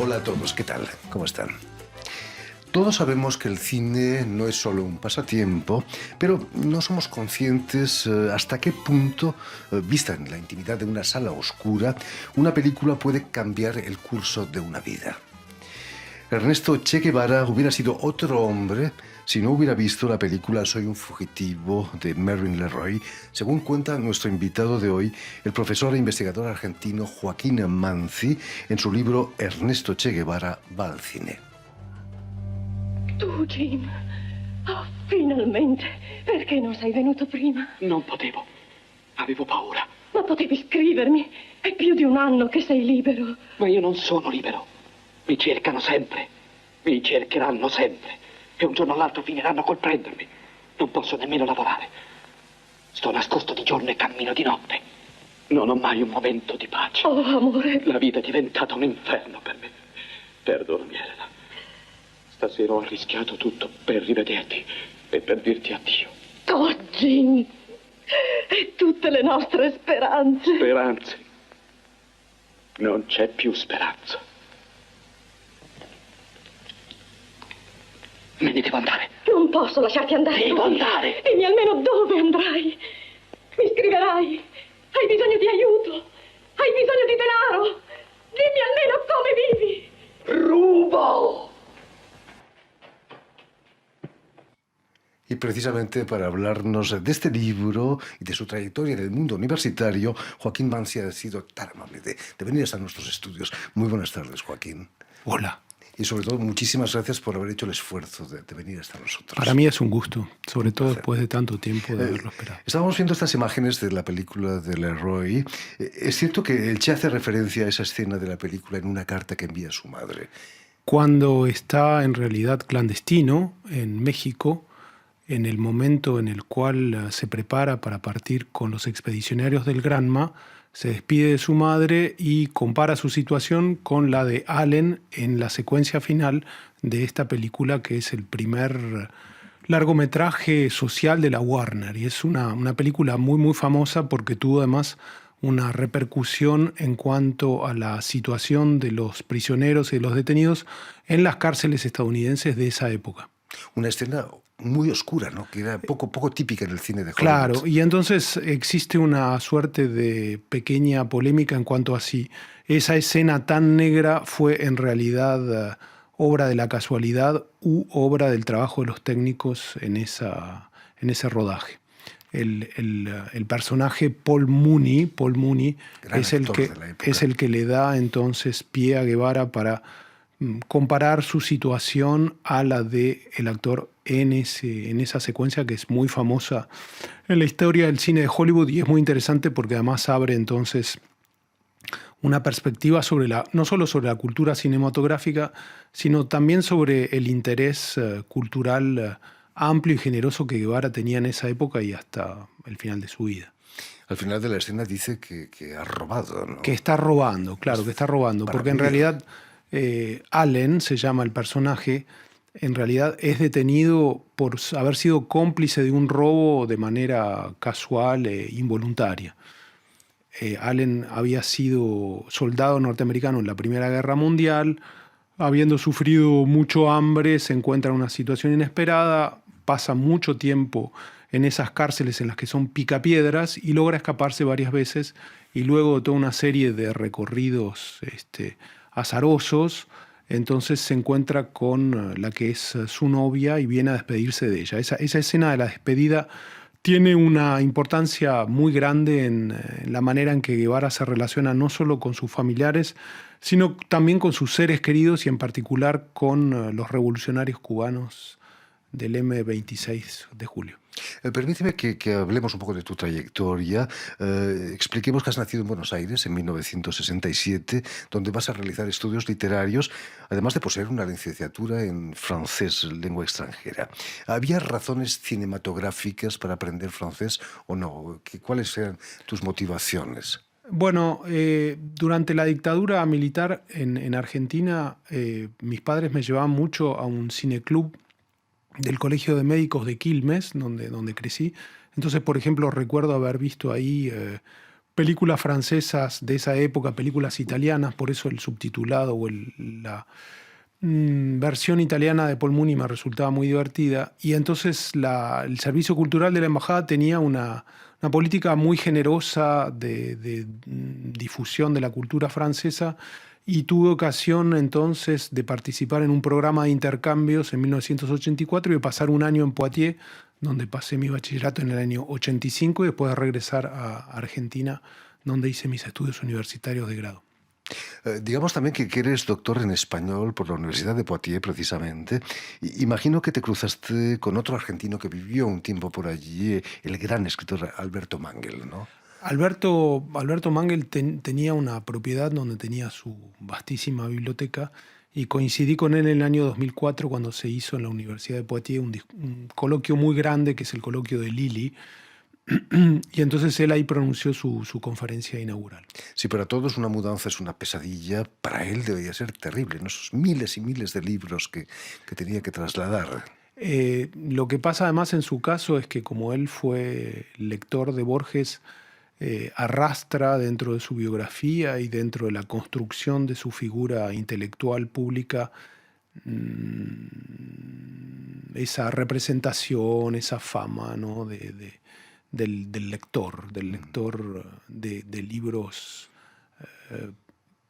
Hola a todos, ¿qué tal? ¿Cómo están? Todos sabemos que el cine no es solo un pasatiempo, pero no somos conscientes hasta qué punto, vista en la intimidad de una sala oscura, una película puede cambiar el curso de una vida. Ernesto Che Guevara hubiera sido otro hombre si no hubiera visto la película Soy un fugitivo de Mervyn LeRoy, según cuenta nuestro invitado de hoy, el profesor e investigador argentino Joaquín Manzi, en su libro Ernesto Che Guevara va al cine. Tu, Jim. Oh, finalmente. Perché non sei venuto prima? Non potevo. Avevo paura. Ma potevi scrivermi. È più di un anno che sei libero. Ma io non sono libero. Mi cercano sempre. Mi cercheranno sempre. E un giorno o l'altro finiranno col prendermi. Non posso nemmeno lavorare. Sto nascosto di giorno e cammino di notte. Non ho mai un momento di pace. Oh, amore. La vita è diventata un inferno per me. Perdonami, Elena. Stasera ho rischiato tutto per rivederti e per dirti addio. Oh, Jim. E tutte le nostre speranze. Speranze. Non c'è più speranza. Me ne devo andare. Non posso lasciarti andare. Devo andare. Dimmi almeno dove andrai. Mi scriverai. Hai bisogno di aiuto. Hai bisogno di denaro. Dimmi almeno come vivi. Rubo. Y precisamente para hablarnos de este libro y de su trayectoria en el mundo universitario, Joaquín Manzi ha sido tan amable de venir hasta nuestros estudios. Muy buenas tardes, Joaquín. Hola. Y sobre todo, muchísimas gracias por haber hecho el esfuerzo de venir hasta nosotros. Para mí es un gusto, sobre todo después de tanto tiempo de haberlo esperado. Estábamos viendo estas imágenes de la película de LeRoy. Es cierto que el Che hace referencia a esa escena de la película en una carta que envía a su madre. Cuando está en realidad clandestino en México, en el momento en el cual se prepara para partir con los expedicionarios del Granma, se despide de su madre y compara su situación con la de Allen en la secuencia final de esta película, que es el primer largometraje social de la Warner. Y es una película muy, muy famosa porque tuvo además una repercusión en cuanto a la situación de los prisioneros y de los detenidos en las cárceles estadounidenses de esa época. Una escena muy oscura, ¿no? Que era poco típica en el cine de Hollywood. Claro, y entonces existe una suerte de pequeña polémica en cuanto a si esa escena tan negra fue en realidad obra de la casualidad u obra del trabajo de los técnicos en ese rodaje. El personaje Paul Mooney es el que le da entonces pie a Guevara para comparar su situación a la del actor en esa secuencia que es muy famosa en la historia del cine de Hollywood, y es muy interesante porque además abre entonces una perspectiva sobre no solo sobre la cultura cinematográfica, sino también sobre el interés cultural amplio y generoso que Guevara tenía en esa época y hasta el final de su vida. Al final de la escena dice que ha robado, ¿no? Que está robando, claro, que está robando, porque en realidad Allen, se llama el personaje, en realidad es detenido por haber sido cómplice de un robo de manera casual e involuntaria. Allen había sido soldado norteamericano en la Primera Guerra Mundial, habiendo sufrido mucho hambre, se encuentra en una situación inesperada, pasa mucho tiempo en esas cárceles en las que son picapiedras y logra escaparse varias veces, y luego de toda una serie de recorridos azarosos, entonces se encuentra con la que es su novia y viene a despedirse de ella. Esa escena de la despedida tiene una importancia muy grande en la manera en que Guevara se relaciona no solo con sus familiares, sino también con sus seres queridos y en particular con los revolucionarios cubanos del M-26 de julio. Permíteme que hablemos un poco de tu trayectoria. Expliquemos que has nacido en Buenos Aires en 1967, donde vas a realizar estudios literarios, además de poseer una licenciatura en francés, lengua extranjera. ¿Había razones cinematográficas para aprender francés o no? ¿Cuáles eran tus motivaciones? Bueno, durante la dictadura militar en Argentina, mis padres me llevaban mucho a un cineclub del Colegio de Médicos de Quilmes, donde crecí. Entonces, por ejemplo, recuerdo haber visto ahí películas francesas de esa época, películas italianas, por eso el subtitulado o la versión italiana de Paul Mooney me resultaba muy divertida. Y entonces el Servicio Cultural de la Embajada tenía una política muy generosa de difusión de la cultura francesa, y tuve ocasión entonces de participar en un programa de intercambios en 1984 y de pasar un año en Poitiers, donde pasé mi bachillerato en el año 85 y después de regresar a Argentina, donde hice mis estudios universitarios de grado. Digamos también que eres doctor en español por la Universidad de Poitiers, precisamente. Imagino que te cruzaste con otro argentino que vivió un tiempo por allí, el gran escritor Alberto Mangel, ¿no? Alberto Mangel tenía una propiedad donde tenía su vastísima biblioteca, y coincidí con él en el año 2004 cuando se hizo en la Universidad de Poitiers un coloquio muy grande, que es el coloquio de Lili, y entonces él ahí pronunció su conferencia inaugural. Sí, para todos una mudanza es una pesadilla. Para él debería ser terrible, ¿no? Esos miles y miles de libros que tenía que trasladar. Lo que pasa además en su caso es que, como él fue lector de Borges, arrastra dentro de su biografía y dentro de la construcción de su figura intelectual pública esa representación, esa fama, ¿no? del lector de libros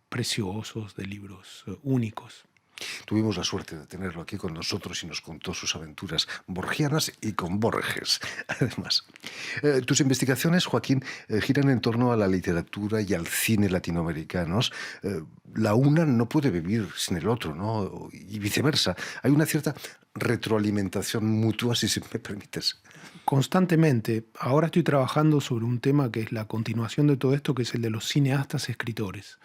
preciosos, de libros únicos. Tuvimos la suerte de tenerlo aquí con nosotros y nos contó sus aventuras borgianas y con Borges, además. Tus investigaciones, Joaquín, giran en torno a la literatura y al cine latinoamericanos. La una no puede vivir sin el otro, ¿no? Y viceversa. Hay una cierta retroalimentación mutua, si me permites. Constantemente. Ahora estoy trabajando sobre un tema que es la continuación de todo esto, que es el de los cineastas escritores.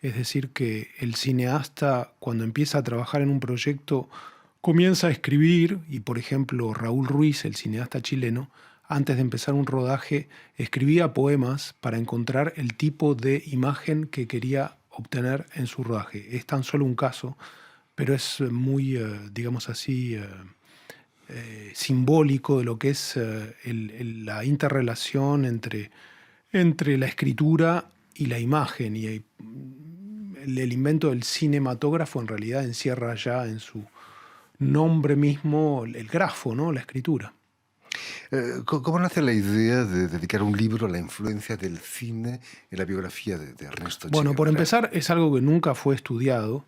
Es decir, que el cineasta, cuando empieza a trabajar en un proyecto, comienza a escribir, y por ejemplo Raúl Ruiz, el cineasta chileno, antes de empezar un rodaje, escribía poemas para encontrar el tipo de imagen que quería obtener en su rodaje. Es tan solo un caso, pero es muy, digamos así, simbólico de lo que es la interrelación entre la escritura y la imagen. Y el invento del cinematógrafo en realidad encierra ya en su nombre mismo el grafo, ¿no? La escritura. ¿Cómo nace la idea de dedicar un libro a la influencia del cine en la biografía de Ernesto Che Guevara? Bueno, por empezar, es algo que nunca fue estudiado,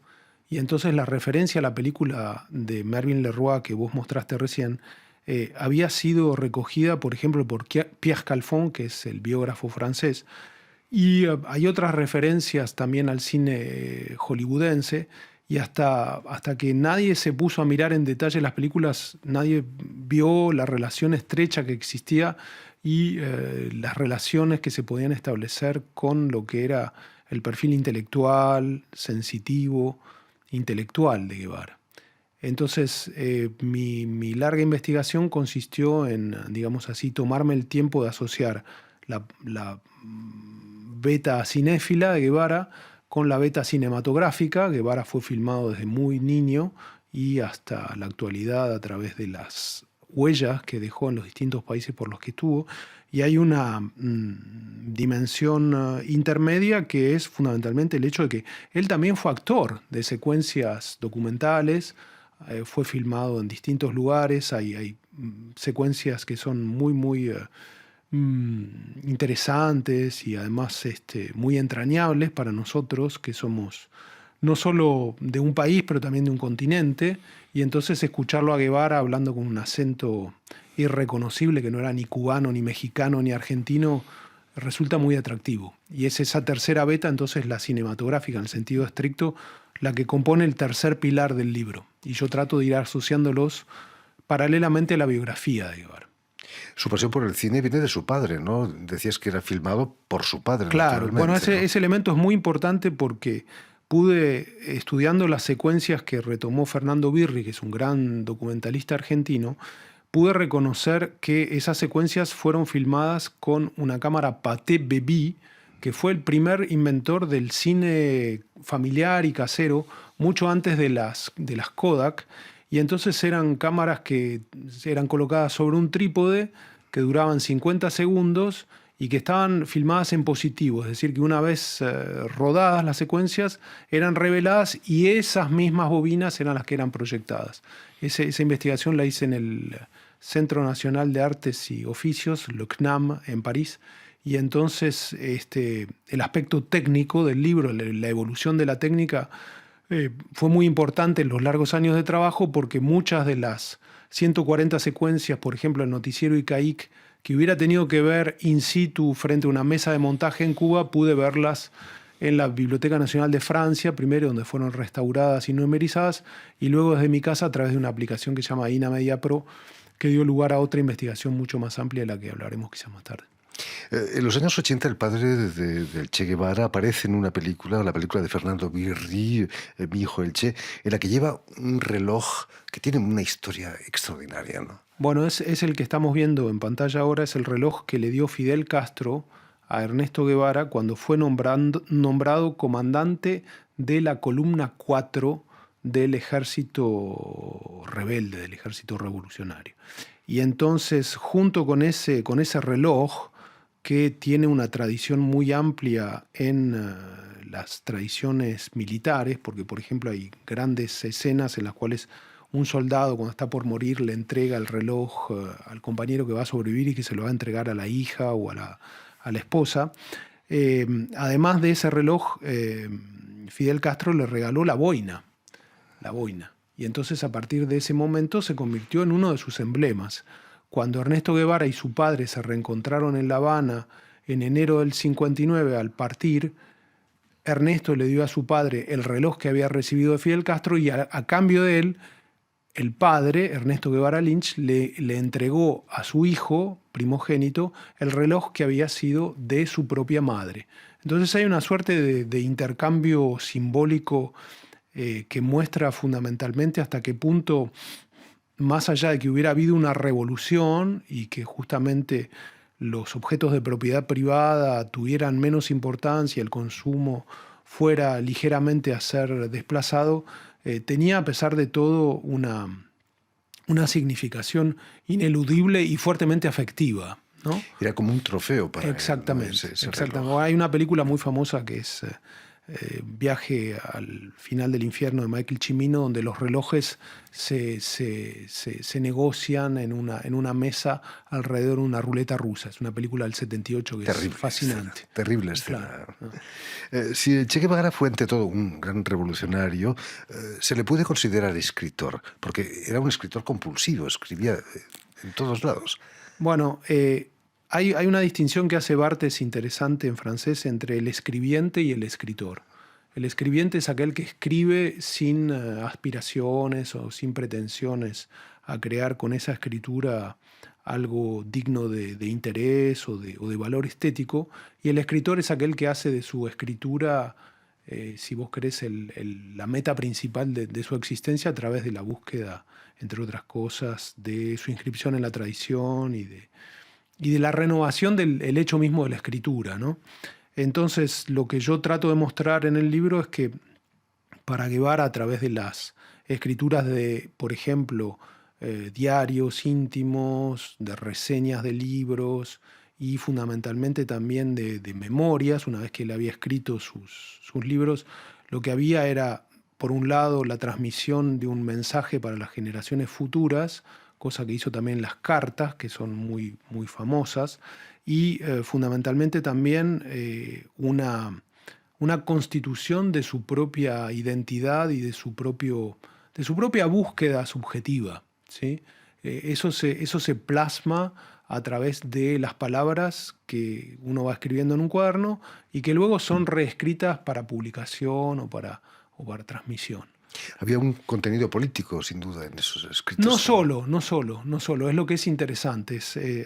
y entonces la referencia a la película de Mervyn LeRoy que vos mostraste recién había sido recogida, por ejemplo, por Pierre Calfon, que es el biógrafo francés, y hay otras referencias también al cine hollywoodense, y hasta que nadie se puso a mirar en detalle las películas, nadie vio la relación estrecha que existía y las relaciones que se podían establecer con lo que era el perfil intelectual, sensitivo, intelectual de Guevara. Entonces, mi larga investigación consistió en, digamos así, tomarme el tiempo de asociar la beta cinéfila de Guevara con la beta cinematográfica. Guevara fue filmado desde muy niño y hasta la actualidad a través de las huellas que dejó en los distintos países por los que estuvo. Y hay una dimensión intermedia, que es fundamentalmente el hecho de que él también fue actor de secuencias documentales, fue filmado en distintos lugares, hay secuencias que son muy interesantes y además muy entrañables para nosotros, que somos no solo de un país, pero también de un continente, y entonces escucharlo a Guevara hablando con un acento irreconocible, que no era ni cubano, ni mexicano, ni argentino, resulta muy atractivo. Y es esa tercera beta, entonces la cinematográfica, en el sentido estricto, la que compone el tercer pilar del libro. Y yo trato de ir asociándolos paralelamente a la biografía de Guevara. Su pasión por el cine viene de su padre, ¿no? Decías que era filmado por su padre. Claro, bueno, ¿no? ese elemento es muy importante porque pude, estudiando las secuencias que retomó Fernando Birri, que es un gran documentalista argentino, pude reconocer que esas secuencias fueron filmadas con una cámara Pathé Bebé, que fue el primer inventor del cine familiar y casero, mucho antes de las Kodak. Y entonces eran cámaras que eran colocadas sobre un trípode, que duraban 50 segundos y que estaban filmadas en positivo, es decir, que una vez rodadas las secuencias eran reveladas y esas mismas bobinas eran las que eran proyectadas. Esa investigación la hice en el Centro Nacional de Artes y Oficios, le CNAM, en París, y entonces el aspecto técnico del libro, la evolución de la técnica, fue muy importante en los largos años de trabajo porque muchas de las 140 secuencias, por ejemplo, el noticiero Icaic, que hubiera tenido que ver in situ frente a una mesa de montaje en Cuba, pude verlas en la Biblioteca Nacional de Francia, primero donde fueron restauradas y numerizadas, y luego desde mi casa a través de una aplicación que se llama INA Media Pro, que dio lugar a otra investigación mucho más amplia de la que hablaremos quizás más tarde. En los años 80 el padre del Che Guevara aparece en una película, la película de Fernando Birri, Mi hijo el Che, en la que lleva un reloj que tiene una historia extraordinaria, ¿no? Bueno, es el que estamos viendo en pantalla ahora, es el reloj que le dio Fidel Castro a Ernesto Guevara cuando fue nombrado comandante de la columna 4 del ejército rebelde, del ejército revolucionario. Y entonces, junto con ese reloj, que tiene una tradición muy amplia en las tradiciones militares, porque por ejemplo hay grandes escenas en las cuales un soldado cuando está por morir le entrega el reloj al compañero que va a sobrevivir y que se lo va a entregar a la hija o a la esposa. Además de ese reloj, Fidel Castro le regaló la boina. Y entonces a partir de ese momento se convirtió en uno de sus emblemas. Cuando Ernesto Guevara y su padre se reencontraron en La Habana en enero del 59 al partir, Ernesto le dio a su padre el reloj que había recibido de Fidel Castro y a cambio de él, el padre, Ernesto Guevara Lynch, le entregó a su hijo primogénito el reloj que había sido de su propia madre. Entonces hay una suerte de intercambio simbólico que muestra fundamentalmente hasta qué punto, más allá de que hubiera habido una revolución y que justamente los objetos de propiedad privada tuvieran menos importancia, el consumo fuera ligeramente a ser desplazado, tenía a pesar de todo una significación ineludible y fuertemente afectiva, ¿no? Era como un trofeo para exactamente, él, ¿no? exactamente. Hay una película muy famosa que es Viaje al final del infierno de Michael Cimino, donde los relojes se negocian en una mesa alrededor de una ruleta rusa. Es una película del 78 que terrible es fascinante. Escena, terrible escena. Claro, ¿no? Si Che Guevara fue ante todo un gran revolucionario, se le puede considerar escritor, porque era un escritor compulsivo, escribía en todos lados. Bueno, hay una distinción que hace Barthes interesante en francés entre el escribiente y el escritor. El escribiente es aquel que escribe sin aspiraciones o sin pretensiones a crear con esa escritura algo digno de interés o de valor estético, y el escritor es aquel que hace de su escritura, si vos querés, la meta principal de su existencia a través de la búsqueda, entre otras cosas, de su inscripción en la tradición y de la renovación del hecho mismo de la escritura, ¿no? Entonces, lo que yo trato de mostrar en el libro es que para Guevara, a través de las escrituras de, por ejemplo, diarios íntimos, de reseñas de libros y fundamentalmente también de memorias, una vez que él había escrito sus libros, lo que había era, por un lado, la transmisión de un mensaje para las generaciones futuras, cosa que hizo también las cartas, que son muy, muy famosas, y fundamentalmente también una constitución de su propia identidad y de su propia búsqueda subjetiva, ¿sí? Eso se plasma a través de las palabras que uno va escribiendo en un cuaderno y que luego son reescritas para publicación o para transmisión. Había un contenido político, sin duda, en esos escritos. No solo, es lo que es interesante.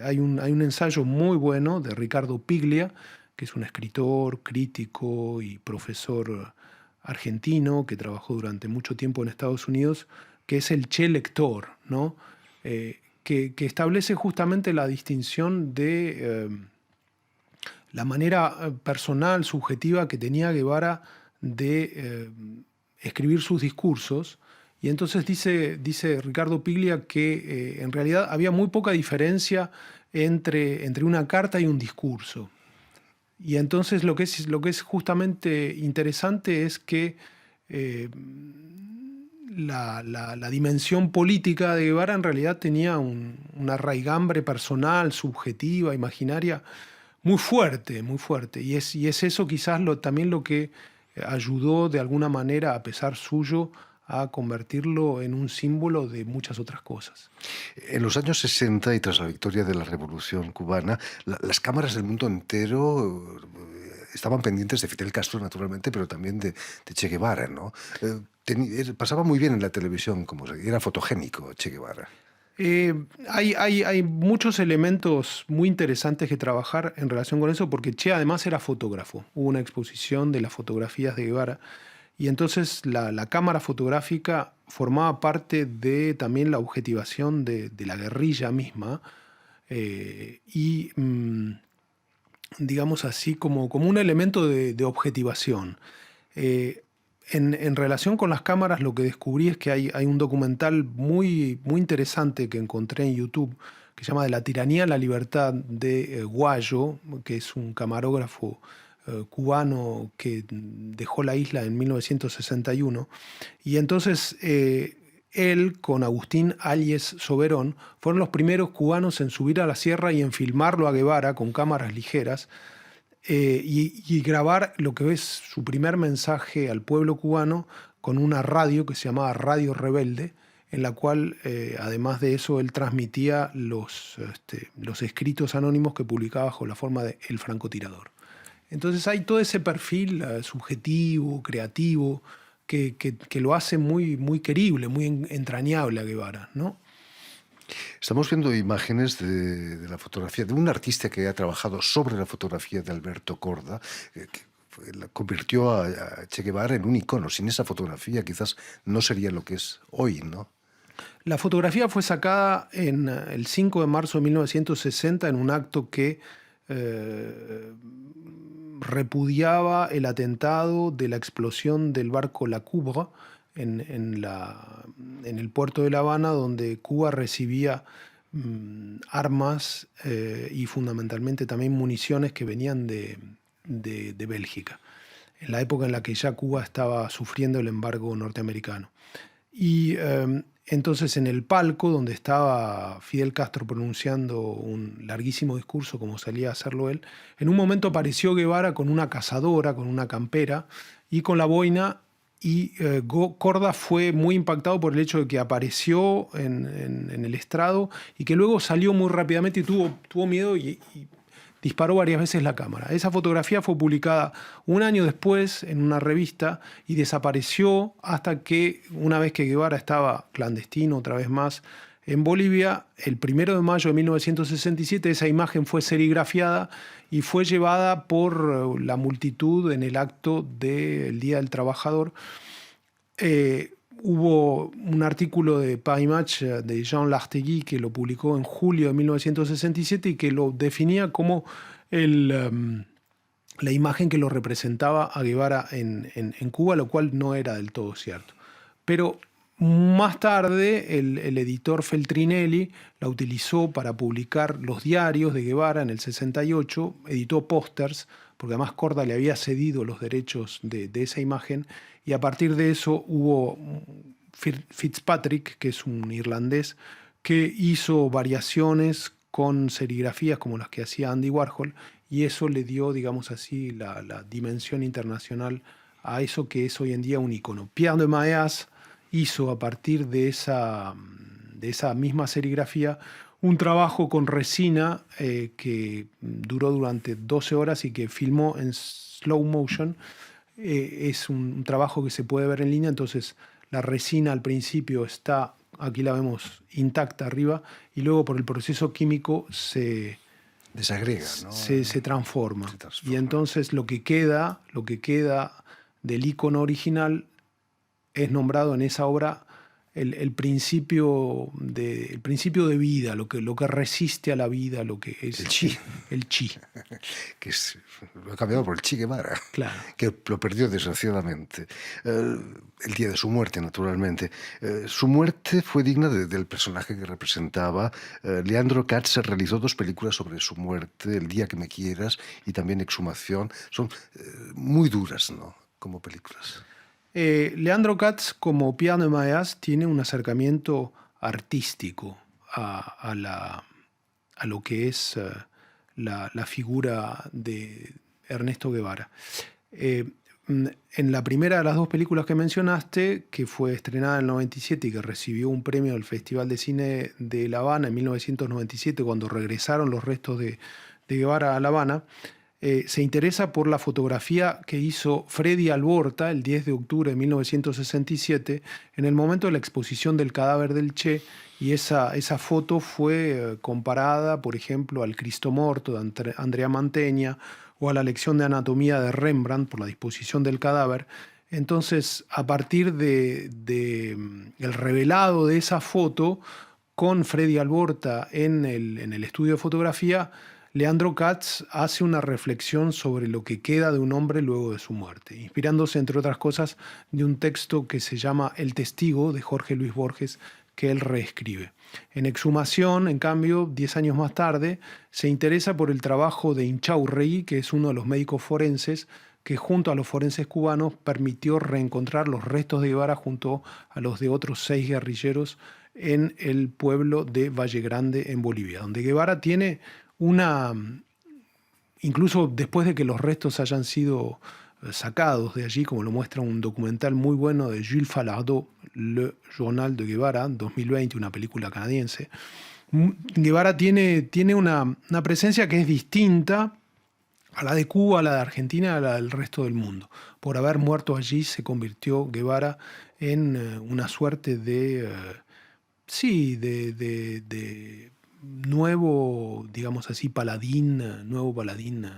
Hay un ensayo muy bueno de Ricardo Piglia, que es un escritor, crítico y profesor argentino que trabajó durante mucho tiempo en Estados Unidos, que es el Che lector, ¿no? Que establece justamente la distinción de la manera personal, subjetiva que tenía Guevara de escribir sus discursos Y entonces dice Ricardo Piglia que en realidad había muy poca diferencia entre una carta y un discurso. Y entonces lo que es justamente interesante es que la dimensión política de Guevara en realidad tenía una raigambre personal, subjetiva, imaginaria, muy fuerte, muy fuerte. Y es eso quizás también lo que ayudó de alguna manera, a pesar suyo, a convertirlo en un símbolo de muchas otras cosas. En los años 60 y tras la victoria de la Revolución cubana, las cámaras del mundo entero estaban pendientes de Fidel Castro, naturalmente, pero también de Che Guevara, ¿no? Pasaba muy bien en la televisión, era fotogénico Che Guevara. Hay muchos elementos muy interesantes que trabajar en relación con eso, porque Che además era fotógrafo. Hubo una exposición de las fotografías de Guevara, y entonces la cámara fotográfica formaba parte de también la objetivación de la guerrilla misma, y digamos así como un elemento de objetivación. En relación con las cámaras, lo que descubrí es que hay un documental muy, muy interesante que encontré en YouTube, que se llama De la tiranía a la libertad, de Guayo, que es un camarógrafo cubano que dejó la isla en 1961. Y entonces él, con Agustín Álliez Soberón, fueron los primeros cubanos en subir a la sierra y en filmarlo a Guevara con cámaras ligeras, y grabar lo que es su primer mensaje al pueblo cubano con una radio que se llamaba Radio Rebelde, en la cual, además de eso, él transmitía los escritos anónimos que publicaba bajo la forma de El Francotirador. Entonces hay todo ese perfil subjetivo, creativo, que lo hace muy, muy querible, muy entrañable a Guevara, ¿no? Estamos viendo imágenes de la fotografía de un artista que ha trabajado sobre la fotografía de Alberto Korda, que convirtió a Che Guevara en un icono. Sin esa fotografía quizás no sería lo que es hoy, ¿no? La fotografía fue sacada el 5 de marzo de 1960 en un acto que repudiaba el atentado de la explosión del barco La Coubre en el puerto de La Habana, donde Cuba recibía armas y fundamentalmente también municiones que venían de Bélgica, en la época en la que ya Cuba estaba sufriendo el embargo norteamericano. Y entonces en el palco donde estaba Fidel Castro pronunciando un larguísimo discurso, como salía a hacerlo él, en un momento apareció Guevara con una cazadora, con una campera y con la boina, y Korda fue muy impactado por el hecho de que apareció en el estrado y que luego salió muy rápidamente y tuvo miedo y disparó varias veces la cámara. Esa fotografía fue publicada un año después en una revista y desapareció hasta que, una vez que Guevara estaba clandestino otra vez más en Bolivia, el 1 de mayo de 1967, esa imagen fue serigrafiada y fue llevada por la multitud en el acto del Día del Trabajador. Hubo un artículo de Paimach de Jean Lartegui que lo publicó en julio de 1967 y que lo definía como la imagen que lo representaba a Guevara en Cuba, lo cual no era del todo cierto. Pero más tarde el editor Feltrinelli la utilizó para publicar los diarios de Guevara en el 68, editó pósters, porque además Korda le había cedido los derechos de esa imagen, y a partir de eso hubo Fitzpatrick, que es un irlandés, que hizo variaciones con serigrafías como las que hacía Andy Warhol, y eso le dio, digamos así, la dimensión internacional a eso que es hoy en día un icono. Pierre de Maillas hizo a partir de esa misma serigrafía un trabajo con resina que duró durante 12 horas y que filmó en slow motion. Es un trabajo que se puede ver en línea, entonces la resina al principio está, aquí la vemos intacta arriba, y luego por el proceso químico se desagrega, ¿no? se transforma. Y entonces lo que queda del icono original es nombrado en esa obra el principio de vida, lo que resiste a la vida, lo que es El chi. El chi. Lo ha cambiado por el Che Guevara, Claro. que lo perdió desgraciadamente. El día de su muerte, naturalmente. Su muerte fue digna del personaje que representaba. Leandro Katz realizó 2 películas sobre su muerte, El día que me quieras y también Exhumación. Son muy duras, ¿no?, como películas. Leandro Katz, como Pierre de Maillas, tiene un acercamiento artístico a lo que es la figura de Ernesto Guevara. En la primera de las 2 películas que mencionaste, que fue estrenada en el 97 y que recibió un premio del Festival de Cine de La Habana en 1997, cuando regresaron los restos de Guevara a La Habana, se interesa por la fotografía que hizo Freddy Alborta el 10 de octubre de 1967 en el momento de la exposición del cadáver del Che, y esa foto fue comparada, por ejemplo, al Cristo Morto de Andrea Mantegna o a la lección de anatomía de Rembrandt por la disposición del cadáver. Entonces, a partir el revelado de esa foto con Freddy Alborta en el estudio de fotografía, Leandro Katz hace una reflexión sobre lo que queda de un hombre luego de su muerte, inspirándose, entre otras cosas, de un texto que se llama El Testigo, de Jorge Luis Borges, que él reescribe. En Exhumación, en cambio, 10 años más tarde, se interesa por el trabajo de Inchaurregui, que es uno de los médicos forenses que, junto a los forenses cubanos, permitió reencontrar los restos de Guevara junto a los de otros 6 guerrilleros en el pueblo de Valle Grande, en Bolivia, donde Guevara tiene incluso después de que los restos hayan sido sacados de allí, como lo muestra un documental muy bueno de Jules Falardeau, Le Journal de Guevara, 2020, una película canadiense, Guevara tiene una presencia que es distinta a la de Cuba, a la de Argentina, a la del resto del mundo. Por haber muerto allí se convirtió Guevara en una suerte de nuevo, digamos así, nuevo paladín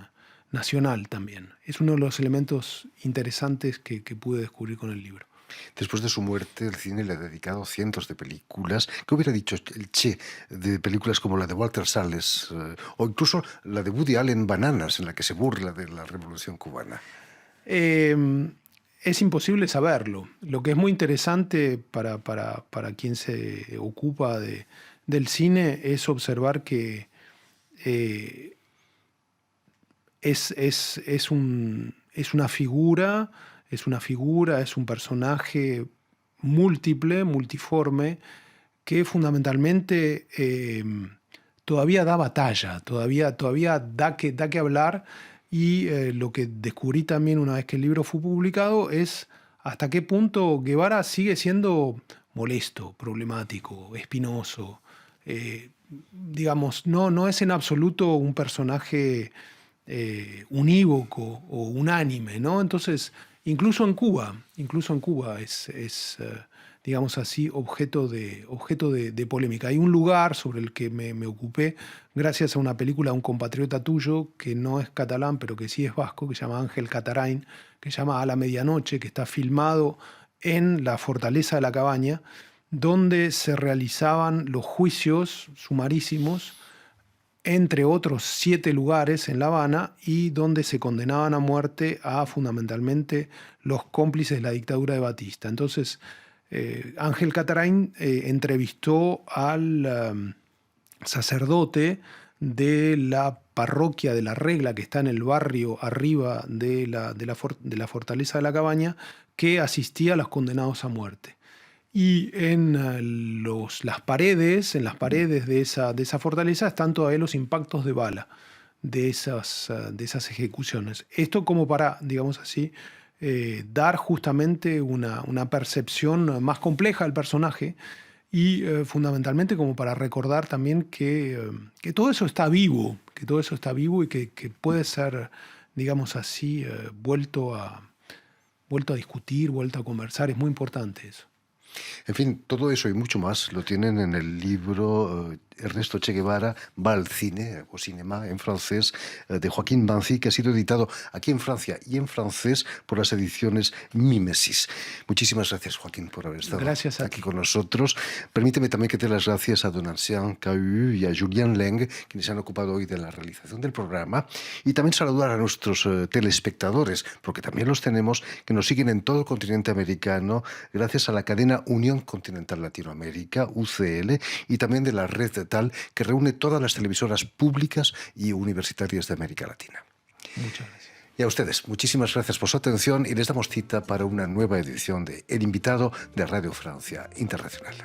nacional también. Es uno de los elementos interesantes que pude descubrir con el libro. Después de su muerte, el cine le ha dedicado cientos de películas. ¿Qué hubiera dicho el Che de películas como la de Walter Salles o incluso la de Woody Allen, Bananas, en la que se burla de la Revolución Cubana? Es imposible saberlo. Lo que es muy interesante para quien se ocupa del cine es observar que es una figura, es un personaje múltiple, multiforme, que fundamentalmente todavía da batalla, todavía da que hablar, y lo que descubrí también una vez que el libro fue publicado es hasta qué punto Guevara sigue siendo molesto, problemático, espinoso. Digamos, no es en absoluto un personaje unívoco o unánime, ¿no? Entonces, incluso en Cuba es digamos así, objeto de polémica. Hay un lugar sobre el que me ocupé gracias a una película de un compatriota tuyo que no es catalán, pero que sí es vasco, que se llama Ángel Catarain, que se llama A la medianoche, que está filmado en la Fortaleza de la Cabaña, donde se realizaban los juicios sumarísimos, entre otros 7 lugares en La Habana, y donde se condenaban a muerte a fundamentalmente los cómplices de la dictadura de Batista. Entonces, Ángel Catarain entrevistó al sacerdote de la parroquia de La Regla, que está en el barrio arriba de la Fortaleza de la Cabaña, que asistía a los condenados a muerte. Y en las paredes de esa fortaleza están todavía los impactos de bala de esas ejecuciones. Esto como para, digamos así, dar justamente una percepción más compleja del personaje, y fundamentalmente como para recordar también que todo eso está vivo, y que puede ser, digamos así, vuelto a discutir, vuelto a conversar. Es muy importante eso. En fin, todo eso y mucho más lo tienen en el libro Ernesto Che Guevara va al cine, o cinéma en francés, de Joaquín Banzi, que ha sido editado aquí en Francia y en francés por las ediciones Mimesis. Muchísimas gracias, Joaquín, por haber estado aquí con nosotros. Permíteme también que te dé las gracias a don Ancien Cahu y a Julien Leng, quienes se han ocupado hoy de la realización del programa, y también saludar a nuestros telespectadores, porque también los tenemos, que nos siguen en todo el continente americano, gracias a la cadena Unión Continental Latinoamérica, UCL, y también de la red TAL, que reúne todas las televisoras públicas y universitarias de América Latina. Muchas gracias. Y a ustedes, muchísimas gracias por su atención y les damos cita para una nueva edición de El Invitado de Radio Francia Internacional.